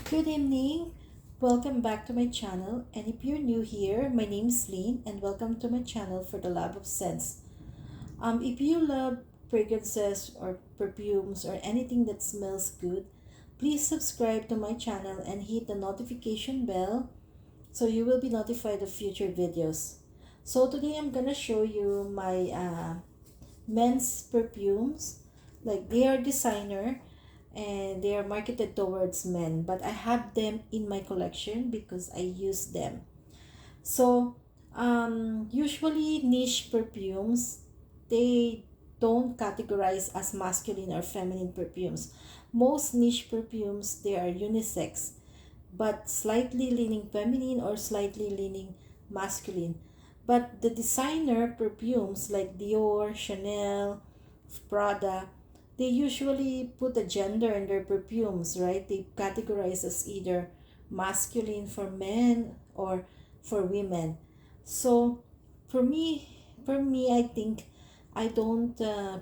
Good evening. Welcome back to my channel. And if you're new here, my name is Lynn and welcome to my channel for the love of scents. If you love fragrances or perfumes or anything that smells good, please subscribe to my channel and hit the notification bell so you will be notified of future videos. So today I'm gonna show you my men's perfumes. Like they are designer and they are marketed towards men, but I have them in my collection because I use them. So usually niche perfumes, they don't categorize as masculine or feminine perfumes. Most niche perfumes, they are unisex, but slightly leaning feminine or slightly leaning masculine. But the designer perfumes like Dior, Chanel, Prada, they usually put a gender in their perfumes, right? They categorize as either masculine for men or for women. So for me, I think I don't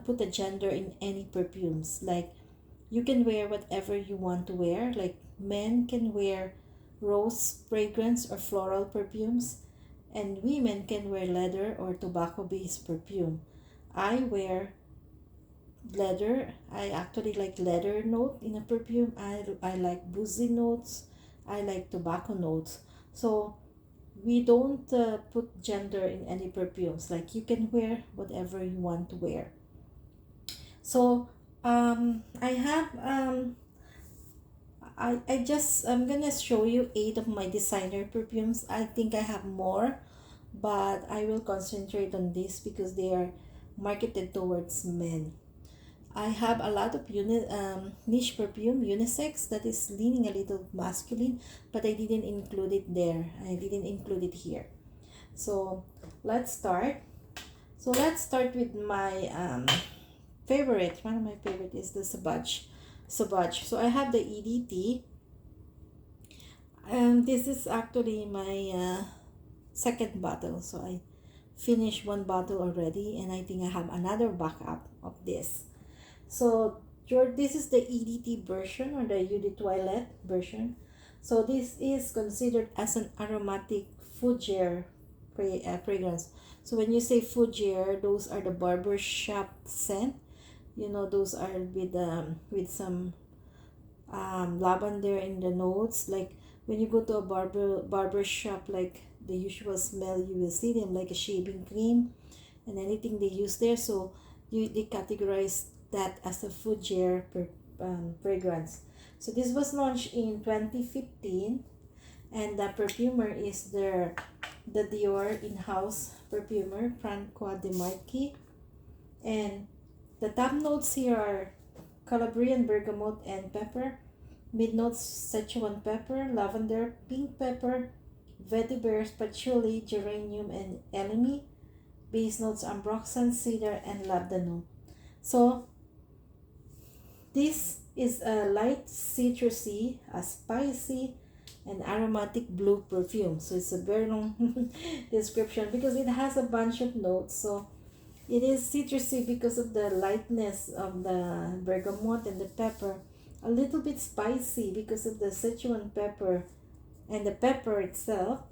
put a gender in any perfumes. Like you can wear whatever you want to wear. Like men can wear rose fragrance or floral perfumes, and women can wear leather or tobacco based perfume. I wear leather. I actually like leather note in a perfume. I like boozy notes. I like tobacco notes. So we don't put gender in any perfumes. Like you can wear whatever you want to wear. So I have I'm gonna show you 8 of my designer perfumes. I think I have more, but I will concentrate on this because they are marketed towards men. I have a lot of niche perfume, unisex, that is leaning a little masculine, but I didn't include it there. I didn't include it here. So let's start. So let's start with my favorite. One of my favorite is the Sauvage. So I have the EDT. And this is actually my second bottle. So I finished one bottle already, and I think I have another backup of this. So this is the EDT version or the Eau de Toilette version. So this is considered as an aromatic fougere fragrance. So when you say fougere, those are the barber shop scent. You know, those are with some lavender in the notes. Like when you go to a barber shop, like the usual smell you will see them like a shaving cream and anything they use there. So they categorize that as a fougere fragrance. So this was launched in 2015, and the perfumer is the Dior in-house perfumer Francois de Marquis. And the top notes here are Calabrian bergamot and pepper, mid notes Szechuan pepper, lavender, pink pepper, vetiver, patchouli, geranium, and elemi. Base notes ambroxan, cedar, and labdanum. So this is a light citrusy, a spicy, and aromatic blue perfume. So it's a very long description because it has a bunch of notes. So it is citrusy because of the lightness of the bergamot and the pepper. A little bit spicy because of the Szechuan pepper and the pepper itself.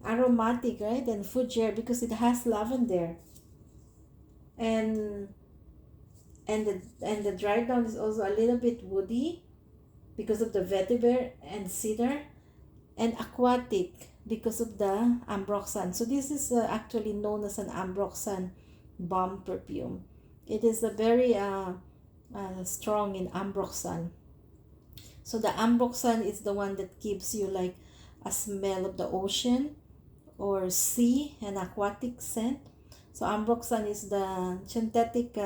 Aromatic, right? And fougere because it has lavender. And the dry down is also a little bit woody because of the vetiver and cedar, and aquatic because of the ambroxan. So this is actually known as an ambroxan bomb perfume. It is a very strong in ambroxan. So the ambroxan is the one that gives you like a smell of the ocean or sea, and aquatic scent. So ambroxan is the synthetic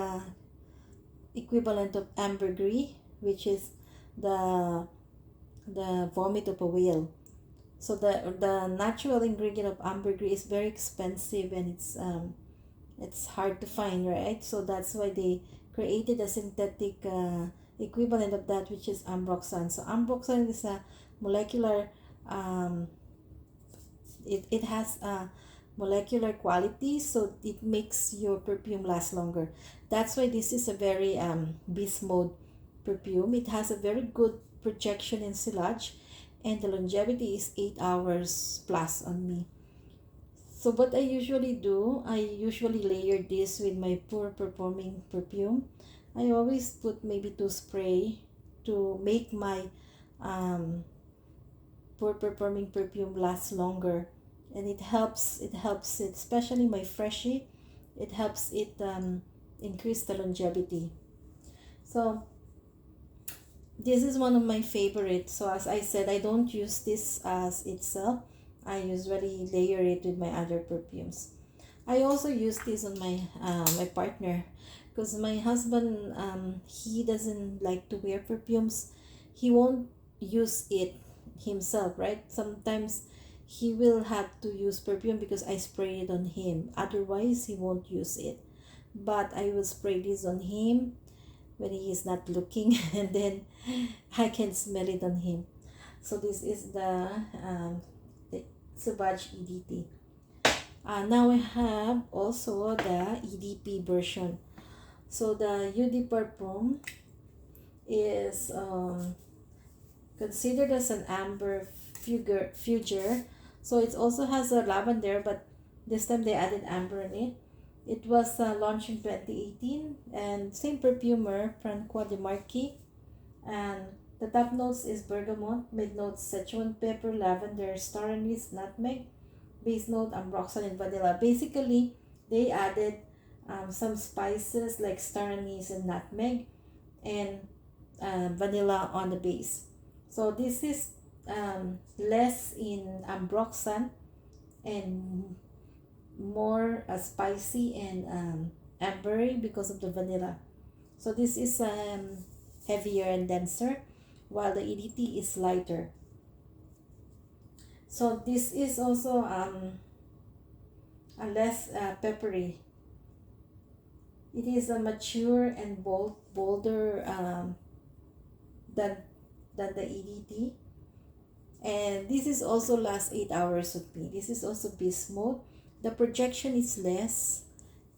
equivalent of ambergris, which is the vomit of a whale. So the natural ingredient of ambergris is very expensive, and it's hard to find, right? So that's why they created a synthetic equivalent of that, which is ambroxan. So ambroxan is a molecular it has a molecular quality, so it makes your perfume last longer. That's why this is a very beast mode perfume. It has a very good projection in silage, and the longevity is 8 hours plus on me. So what I usually do, I usually layer this with my poor performing perfume. I always put maybe 2 spray to make my um, poor performing perfume last longer, and it, especially my freshie, it helps it increase the longevity. So this is one of my favorites. So as I said, I don't use this as itself. I usually layer it with my other perfumes. I also use this on my partner, because my husband, he doesn't like to wear perfumes. He won't use it himself, right? Sometimes he will have to use perfume because I spray it on him. Otherwise, he won't use it. But I will spray this on him when he is not looking, and then I can smell it on him. So this is the Sauvage EDT. Now I have also the EDP version. So the UD Parfum is considered as an amber fugger. So it also has a lavender, but this time they added amber in it. It was launched in 2018, and same perfumer, Francois de Marquis. And the top notes is bergamot, mid notes Szechuan pepper, lavender, star anise, nutmeg, base note ambroxan, and vanilla. Basically, they added some spices like star anise and nutmeg, and vanilla on the base. So this is less in ambroxan and more spicy and ambery because of the vanilla. So this is heavier and denser, while the EDT is lighter. So this is also a less peppery. It is a mature and bolder than the EDT. And this is also last 8 hours with me. This is also beast mode. The projection is less,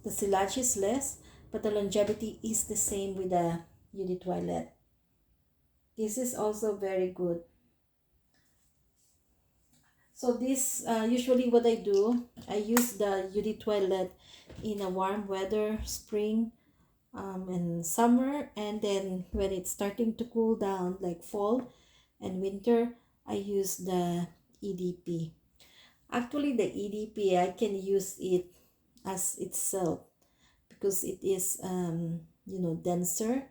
the silage is less, but the longevity is the same with the UD Toilette. This is also very good. So this usually what I do, I use the UD Toilette in a warm weather, spring and summer, and then when it's starting to cool down like fall and winter, I use the EDP. Actually, the EDP, I can use it as itself because it is denser,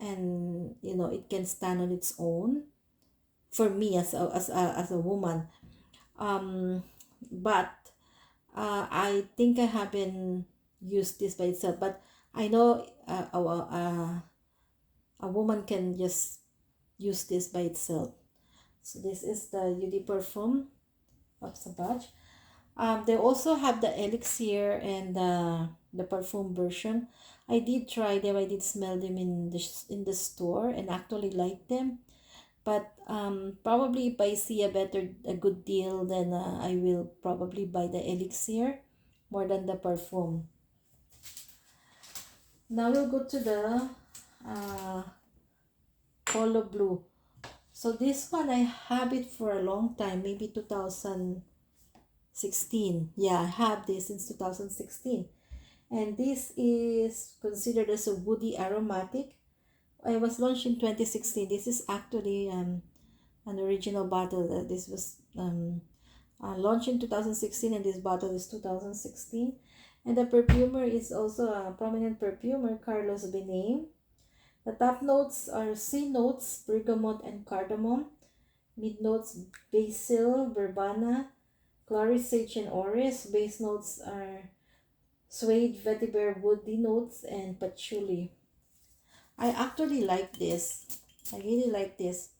and it can stand on its own for me as a woman. But I think I haven't used this by itself, but I know a woman can just use this by itself. So this is the UD Perfume of Sauvage. They also have the elixir and the perfume version. I did try them. I did smell them in the store and actually like them. But probably if I see a good deal, then I will probably buy the elixir more than the perfume. Now we'll go to the Polo Blue. So this one, I have it for a long time, maybe 2016. Yeah, I have this since 2016. And this is considered as a woody aromatic. It was launched in 2016. This is actually an original bottle. This was launched in 2016, and this bottle is 2016. And the perfumer is also a prominent perfumer, Carlos Benaim. The top notes are C notes, bergamot and cardamom. Mid notes, basil, verbena, clary, sage, and orris. Base notes are suede, vetiver, woody notes, and patchouli. I actually like this. I really like this.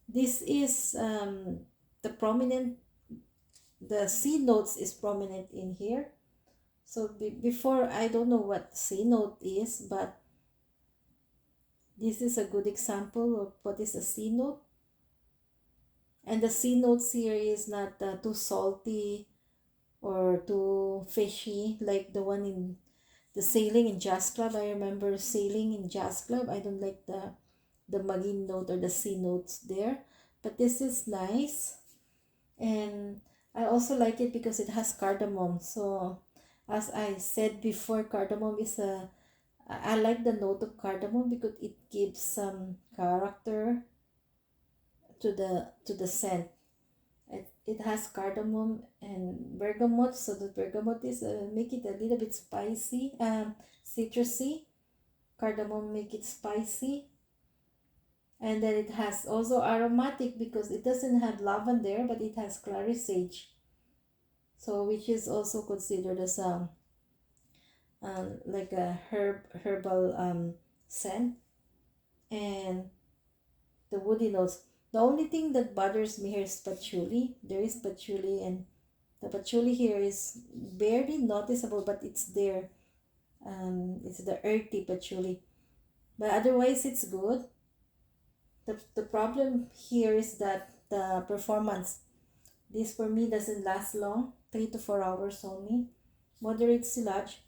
This is the C notes is prominent in here. So before, I don't know what C note is, but this is a good example of what is a C note. And the C notes here is not too salty or too fishy like the one in the Sailing in Jazz Club. I remember Sailing in Jazz Club. I don't like the the magin note or the C notes there. But this is nice. And I also like it because it has cardamom. So as I said before, cardamom is I like the note of cardamom because it gives some character to the scent. It has cardamom and bergamot, so the bergamot is make it a little bit spicy, citrusy. Cardamom make it spicy, and then it has also aromatic because it doesn't have lavender, but it has clary sage, so which is also considered as like a herbal scent, and the woody notes. The only thing that bothers me here is patchouli. There is patchouli, and the patchouli here is barely noticeable, but it's there. It's the earthy patchouli, but otherwise it's good. The problem here is that the performance. This for me doesn't last long, 3 to 4 hours only. Moderate silage.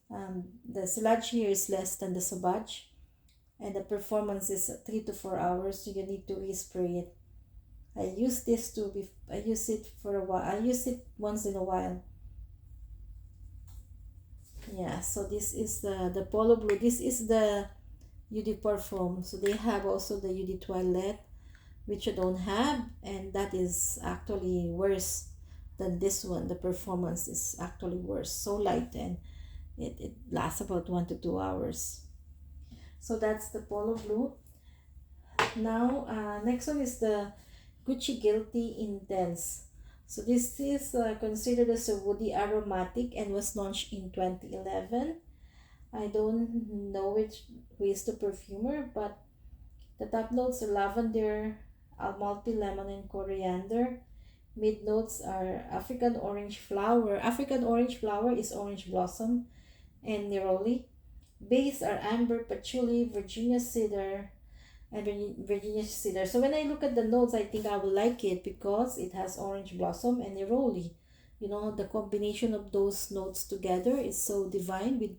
The silage here is less than the Sauvage, and the performance is 3 to 4 hours. So you need to respray it. I use this to be. I use it for a while. I use it once in a while. Yeah. So this is the Polo Blue. This is the Eau de Parfum. So they have also the Eau de Toilette, which I don't have, and that is actually worse than this one. The performance is actually worse. So light, and it lasts about 1 to 2 hours. So that's the Polo Blue. Now, next one is the Gucci Guilty Intense. So this is considered as a woody aromatic and was launched in 2011. I don't know who is the perfumer, but the top notes are lavender, Amalfi lemon, and coriander. Mid notes are African orange flower. African orange flower is orange blossom and neroli. Base are amber, patchouli, Virginia cedar, and Virginia cedar. So when I look at the notes, I think I will like it because it has orange blossom and neroli. You know, the combination of those notes together is so divine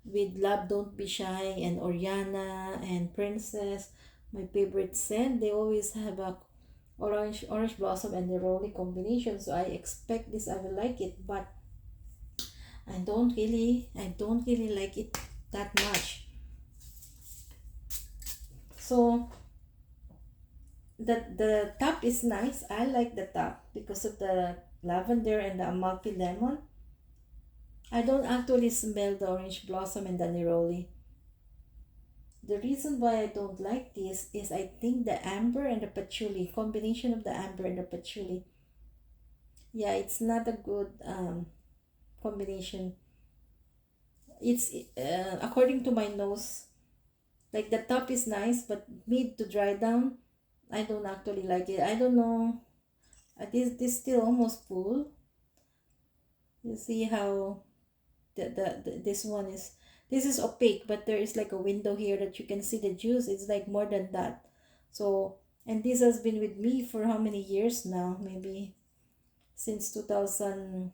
with Love Don't Be Shy and Oriana and Princess, my favorite scent. They always have a orange blossom and neroli combination. So I expect this I will like it, but I don't really like it that much. So the top is nice. I like the top because of the lavender and the Amalfi lemon. I don't actually smell the orange blossom and the neroli. The reason why I don't like this is I think the amber and the patchouli, combination of the amber and the patchouli, yeah, it's not a good combination. It's according to my nose, like the top is nice, but mid to dry down, I don't actually like it. I don't know. This still almost full. You see how this one is. This is opaque, but there is like a window here that you can see the juice. It's like more than that. So, and this has been with me for how many years now? Maybe since 2000,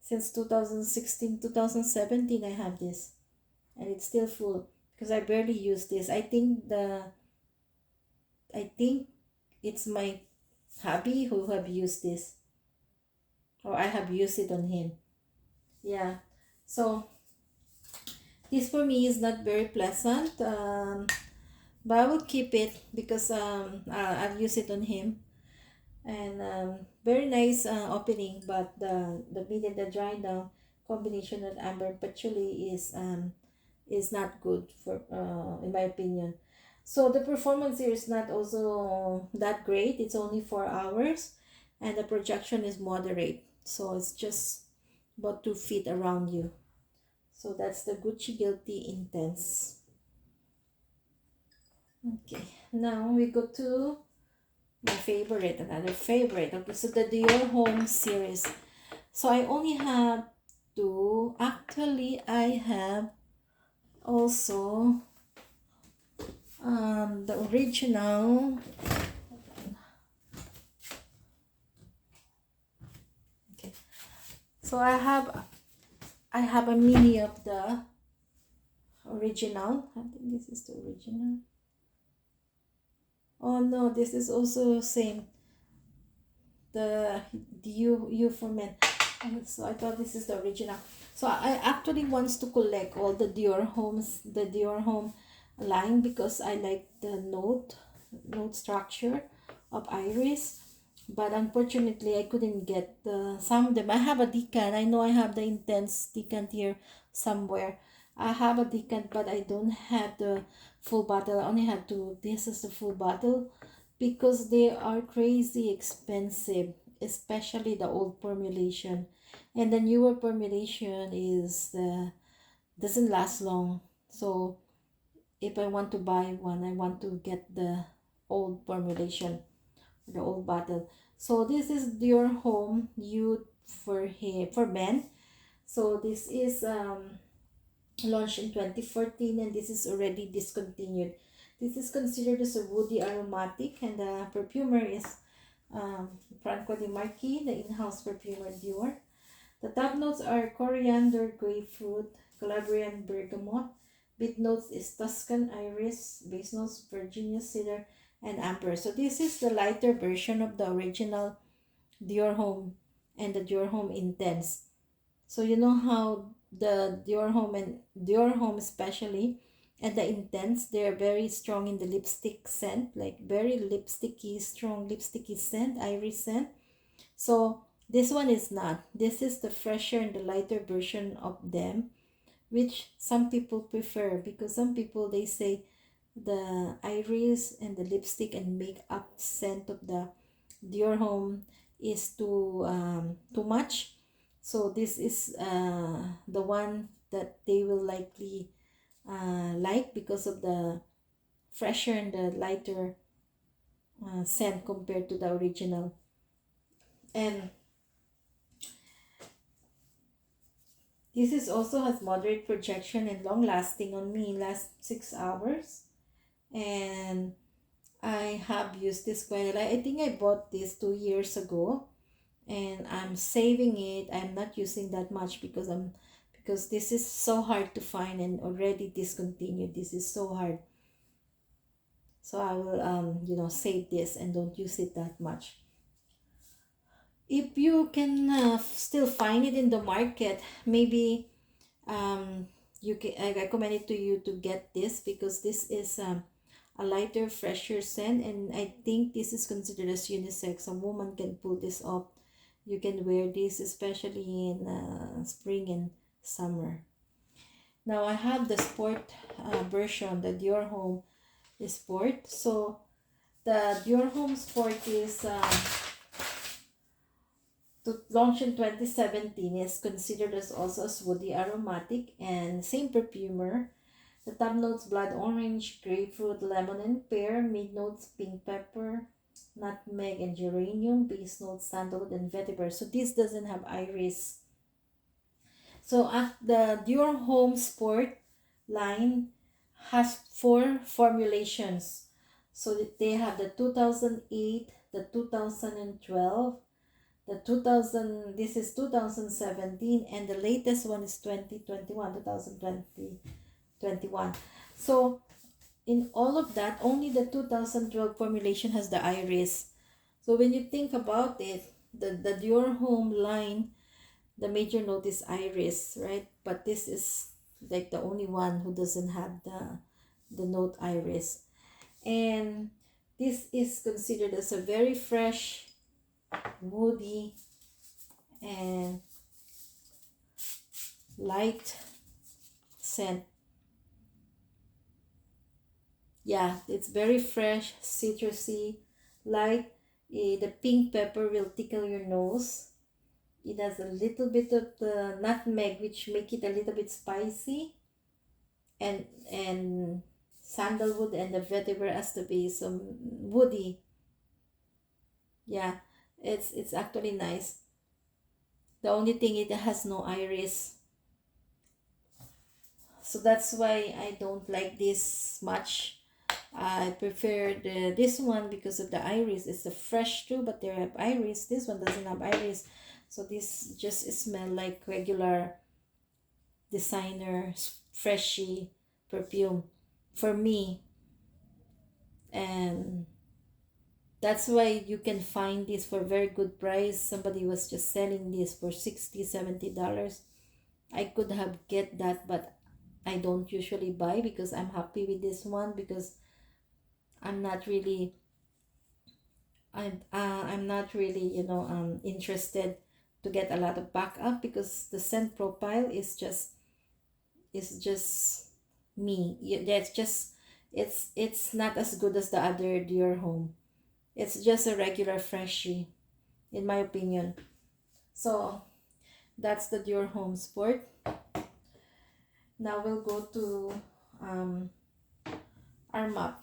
since 2016, 2017 I have this, and it's still full because I barely use this. I think it's my hubby who have used this, or I have used it on him. Yeah. So this for me is not very pleasant, but I will keep it because I've used it on him, and very nice opening. But the mid and the dry down combination of amber and patchouli is not good for in my opinion. So the performance here is not also that great. It's only 4 hours, and the projection is moderate. So it's just about 2 feet around you. So that's the Gucci Guilty Intense. Okay, now we go to my favorite, another favorite. Okay, so the Dior Homme series. So I only have two. Actually, I have also the original. Okay, so I have a mini of the original. I think this is the original. Oh no, this is also same. The U for men. So I thought this is the original. So I actually wants to collect all the Dior Home line because I like the note structure of iris. But unfortunately, I couldn't get some of them. I have a decant. I know I have the intense decant here somewhere. I have a decant, but I don't have the full bottle. I only have two. This is the full bottle because they are crazy expensive, especially the old formulation. And the newer formulation is the doesn't last long. So if I want to buy one, I want to get the old formulation, the old bottle. So this is Dior Homme Youth for men. So this is launched in 2014 and this is already discontinued. This is considered as a woody aromatic and the perfumer is Franco Di Marchi, the in-house perfumer Dior. The top notes are coriander, grapefruit, Calabrian bergamot. Bit notes is Tuscan iris, base notes Virginia cedar, and amber. So this is the lighter version of the original Dior Homme and the Dior Homme Intense. So you know how the Dior Homme and Dior Homme especially and the Intense, they're very strong in the lipstick scent, like very lipsticky, strong lipsticky scent, iris scent. So this one is not. This is the fresher and the lighter version of them, which some people prefer because some people they say the iris and the lipstick and makeup scent of the Dior Homme is too much. So this is the one that they will likely like because of the fresher and the lighter scent compared to the original. And this is also has moderate projection and long lasting on me, last 6 hours. And I have used this quite a lot. I think I bought this 2 years ago and I'm saving it. I'm not using that much because this is so hard to find and already discontinued. This is so hard. So I will save this and don't use it that much. If you can still find it in the market, maybe I recommend it to you to get this because this is a lighter, fresher scent, and I think this is considered as unisex. A woman can pull this off. You can wear this especially in spring and summer. Now I have the sport version, the Dior Homme Sport. So the Dior Homme Sport is launched in 2017. Is considered as also as woody aromatic and same perfumer. The top notes blood orange, grapefruit, lemon, and pear. Mid notes pink pepper, nutmeg, and geranium. Base notes sandalwood and vetiver. So this doesn't have iris. So the Dior Homme Sport line has 4 formulations. So they have the 2008, the 2012, the 2000, this is 2017, and the latest one is 2021, 2021. So in all of that, only the 2012 formulation has the iris. So when you think about it, the Dior Homme line, the major note is iris, right? But this is like the only one who doesn't have the note iris. And this is considered as a very fresh, woody, and light scent. Yeah, it's very fresh, citrusy, light. The pink pepper will tickle your nose. It has a little bit of the nutmeg, which make it a little bit spicy, and sandalwood and the vetiver as the base, woody. Yeah, it's actually nice. The only thing it has no iris, so that's why I don't like this much. I prefer this one because of the iris. It's a fresh too, but they have iris. This one doesn't have iris, so this just smell like regular designer freshy perfume for me. And That's why you can find this for very good price. Somebody was just selling this for 60, $70. I could have get that, but I don't usually buy because I'm happy with this one, because I'm not really I'm not really, interested to get a lot of backup, because the scent profile is just me. That's just, it's not as good as the other Dior Home. It's just a regular freshie, in my opinion. So that's the Dior Home Sport. Now we'll go to um, Armaf.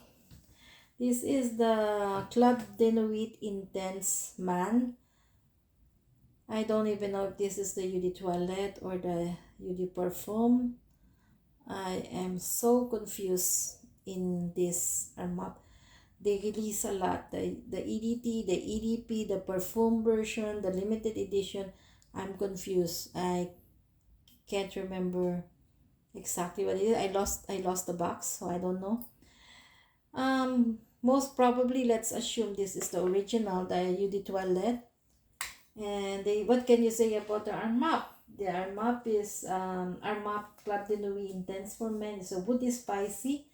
This is the Club de Nuit Intense Man. I don't even know if this is the Eau de Toilette or the Eau de Perfume. I am so confused in this Armaf. They release a lot. The EDT, the EDP, the perfume version, the limited edition. I'm confused. I can't remember exactly what it is. I lost the box, so I don't know. Most probably, let's assume this is the original, the Eau de Toilette. And what can you say about the Armaf? The Armaf is Armaf Club de Nuit Intense for Men. It's a woody spicy.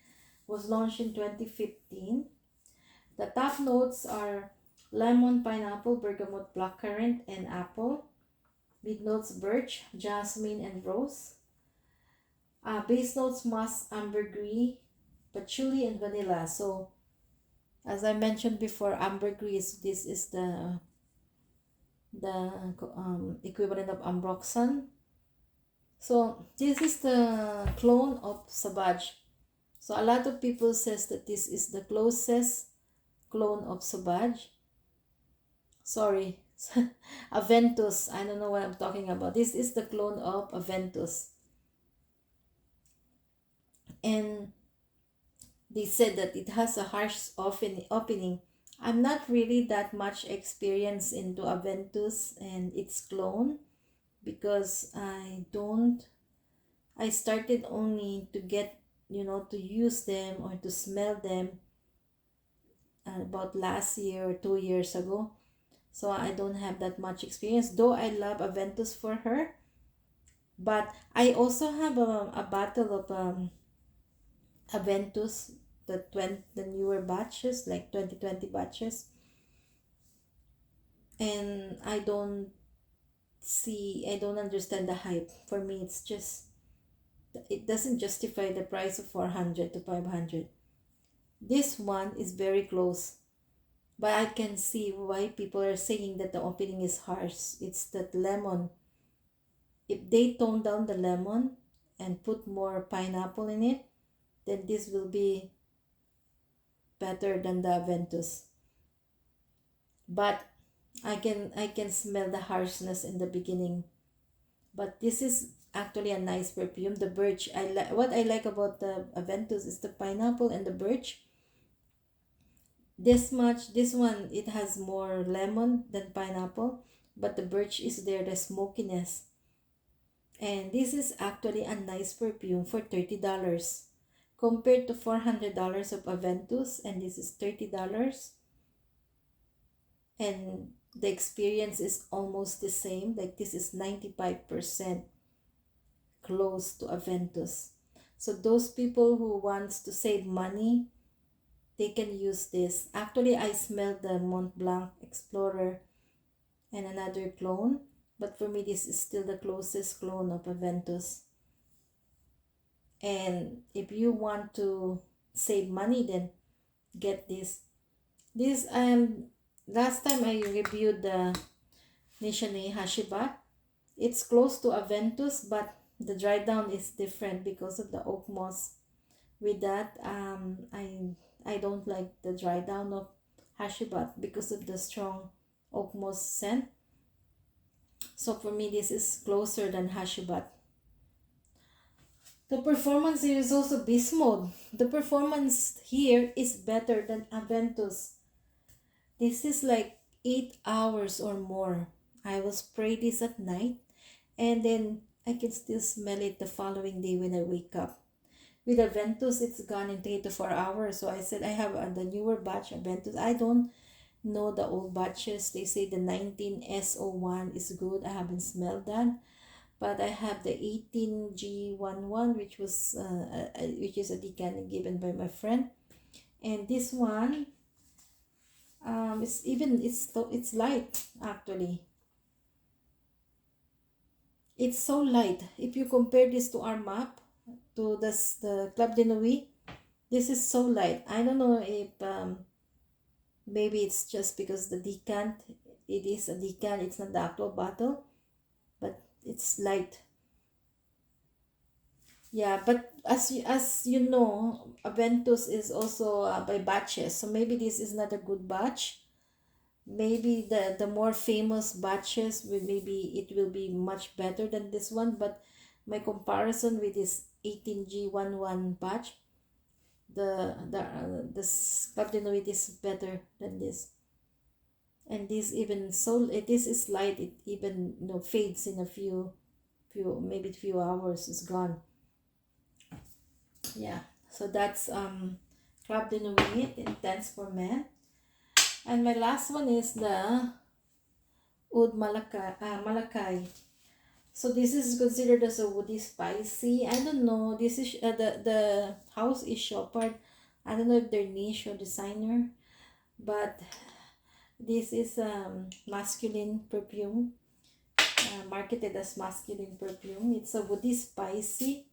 Was launched in 2015. The top notes are lemon, pineapple, bergamot, blackcurrant, and apple. Mid notes birch, jasmine, and rose. Base notes musk, ambergris, patchouli, and vanilla. So, as I mentioned before, ambergris. This is the equivalent of ambroxan. So this is the clone of Sauvage. So a lot of people says that this is the closest clone of Sauvage. Sorry, Aventus. I don't know what I'm talking about. This is the clone of Aventus. And they said that it has a harsh opening. I'm not really that much experience into Aventus and its clone, because I started only to get, to use them or to smell them about last year or 2 years ago. So I don't have that much experience, though I love Aventus for her. But I also have a bottle of Aventus, the newer batches, like 2020 batches. And I don't understand the hype. For me, it's just, it doesn't justify the price of 400 to 500. This one is very close, but I can see why people are saying that the opening is harsh. It's that lemon. If they tone down the lemon and put more pineapple in it, then this will be better than the Aventus. But I can smell the harshness in the beginning. But this is actually a nice perfume. The birch, what I like about the Aventus is the pineapple and the birch. This one, it has more lemon than pineapple, but the birch is there, the smokiness. And this is actually a nice perfume for $30 compared to $400 of Aventus, and this is $30. And the experience is almost the same. Like, this is 95% close to Aventus. So those people who wants to save money, they can use this. Actually, I smelled the Mont Blanc Explorer and another clone, but for me, this is still the closest clone of Aventus. And if you want to save money, then get this. This last time I reviewed the Nishane Hashibat. It's close to Aventus, but the dry down is different because of the oak moss. With that, I don't like the dry down of Hashibat because of the strong oak moss scent. So for me, this is closer than Hashibat. The performance here is also beast mode. The performance here is better than Aventus. This is like 8 hours or more. I will spray this at night, and then I can still smell it the following day when I wake up. With Aventus, it's gone in 3 to 4 hours. So I said I have the newer batch Aventus. I don't know the old batches. They say the 19S01 is good. I haven't smelled that, but I have the 18G11, which is a decanting given by my friend, and this one, it's light actually. It's so light. If you compare this to our map, to the Club de Nuit, this is so light. I don't know if maybe it's just because the decant, it is a decant, it's not the actual bottle, but it's light. Yeah, but as you know, Aventus is also by batches, so maybe this is not a good batch. Maybe the more famous batches will, maybe it will be much better than this one, but my comparison with this 18G11 batch, the Club de Nuit is better than this. And this even so, this is light, it even fades in a few hours, is gone. Yeah, so that's Club de Nuit Intense for Men. And my last one is the Oud Malaki. So this is considered as a woody spicy. I don't know. This is the house is Chopard. I don't know if they're niche or designer, but this is masculine perfume, marketed as masculine perfume. It's a woody spicy,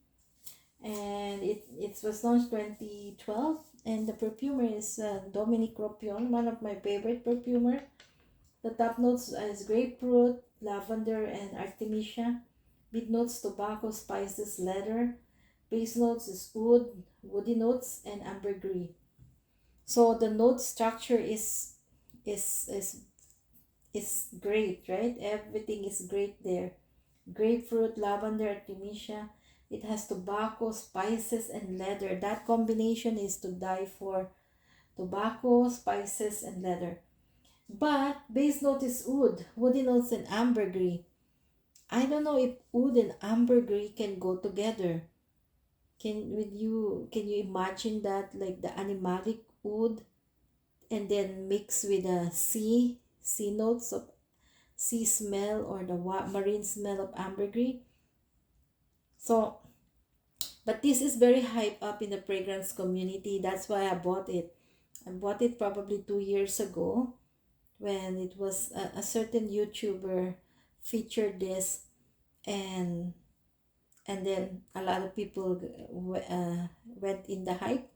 and it was launched 2012. And the perfumer is Dominique Ropion, one of my favorite perfumer. The top notes is grapefruit, lavender, and artemisia. Mid notes tobacco, spices, leather. Base notes is wood, woody notes, and ambergris. So the note structure is is is great, right? Everything is great there. Grapefruit, lavender, artemisia. It has tobacco, spices, and leather. That combination is to die for. Tobacco, spices, and leather. But base note is oud, woody notes, and ambergris. I don't know if oud and ambergris can go together. Can you imagine that, like the animalic oud and then mix with a sea notes of sea smell, or the marine smell of ambergris. So, but this is very hype up in the fragrance community. That's why I bought it. I bought it probably 2 years ago, when it was a certain YouTuber featured this, and then a lot of people went in the hype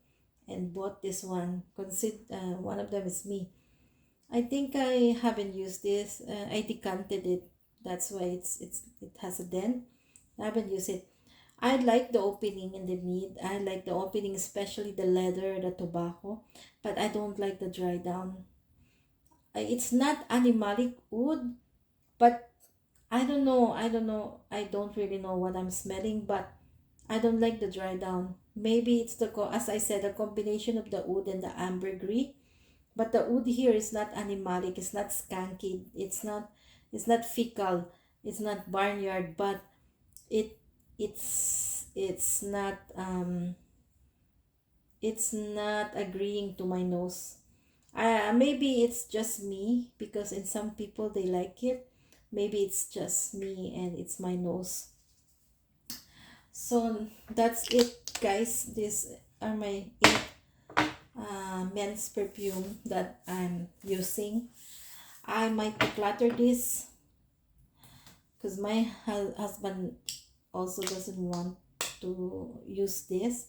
and bought this one. One of them is me. I think I haven't used this. I decanted it. That's why it has a dent. I haven't used it. I like the opening in the mid. I like the opening, especially the leather, the tobacco, but I don't like the dry down. It's not animalic wood, but I don't know. I don't really know what I'm smelling, but I don't like the dry down. Maybe it's as I said, a combination of the oud and the ambergris. But the oud here is not animalic. It's not skanky. It's not fecal. It's not barnyard. But it it's not it's not agreeing to my nose. Maybe it's just me, because in some people they like it. Maybe it's just me and it's my nose. So that's it, guys. These are my 8 men's perfume that I'm using. I might declutter this because my husband also doesn't want to use this.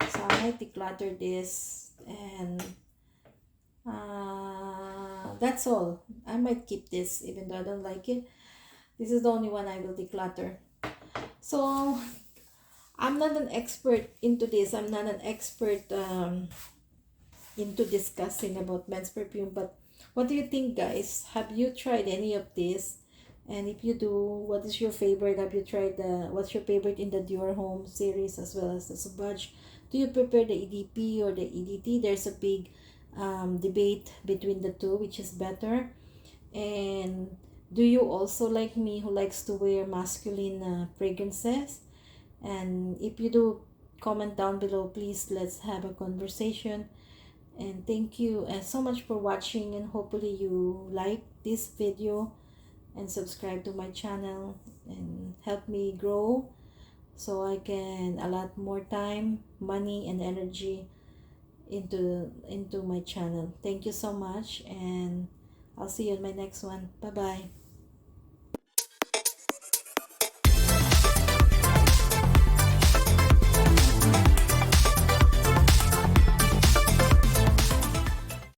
So I might declutter this, and that's all. I might keep this even though I don't like it. This is the only one I will declutter. So I'm not an expert into this. I'm not an expert into discussing about men's perfume. But what do you think, guys? Have you tried any of this? And if you do, what is your favorite? Have you tried what's your favorite in the Dior Homme series as well as the Sauvage? Do you prefer the EDP or the EDT? There's a big debate between the two, which is better. And do you also, like me, who likes to wear masculine fragrances? And if you do, comment down below, please. Let's have a conversation. And thank you so much for watching, and hopefully you like this video and subscribe to my channel and help me grow so I can allot more time, money, and energy into my channel. Thank you so much, and I'll see you in my next one. Bye bye.